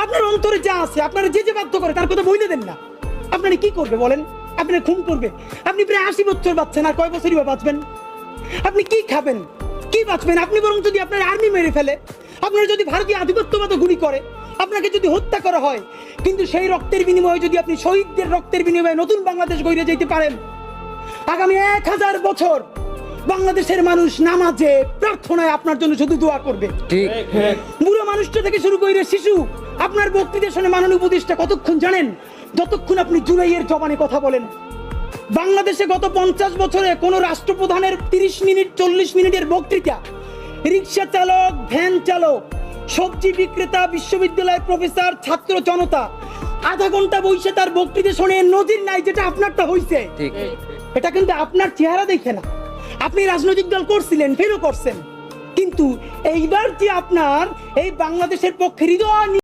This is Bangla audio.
আপনার অন্তরে যা আছে, আপনারা যে বাধ্য করে তার কথা বইলে দেন না। আপনারা কি করবে বলেন? আপনারা খুন করবে? আপনি প্রায় 80 বছর বাঁচছেন, আর কয় বছরই বা বাঁচবেন? আপনি কি খাবেন, কি বাঁচবেন? আপনি বরং যদি আপনার আর্মি মেরে ফেলে, আপনারা যদি ভারতীয় আধিপত্যবাদ গুলি করে, আপনাকে যদি হত্যা করা হয়, কিন্তু সেই রক্তের বিনিময়ে যদি আপনি শহীদদের রক্তের বিনিময়ে নতুন বাংলাদেশ গড়ে যেতে পারেন, আগামী 1000 বছর বাংলাদেশের মানুষ নামাজে প্রার্থনায় আপনার জন্য শুধু দোয়া করবে। ঠিক। বুড়ো মানুষটা থেকে শুরু করে শিশু আপনার বক্তৃতা শুনে মাননীয় উপদেষ্টা কতক্ষণ জানেন? যতক্ষণ আপনি জুলাইয়ের জবানে কথা বলেন। বাংলাদেশে গত 50 বছরে কোন রাষ্ট্রপ্রধানের 30 মিনিট 40 মিনিটের বক্তৃতা, রিক্সা চালক, ভ্যান চালক, সবজি বিক্রেতা, বিশ্ববিদ্যালয়ের প্রফেসর, ছাত্র জনতা আধা ঘন্টা বসে তার বক্তৃতা শুনে নজির নাই, যেটা আপনারটা হইছে। ঠিক। এটা কিন্তু আপনার চেহারা দেখে না। আপনি রাজনৈতিক দল করছিলেন, ফেরও করছেন, কিন্তু এইবার যে আপনার এই বাংলাদেশের পক্ষে হৃদয়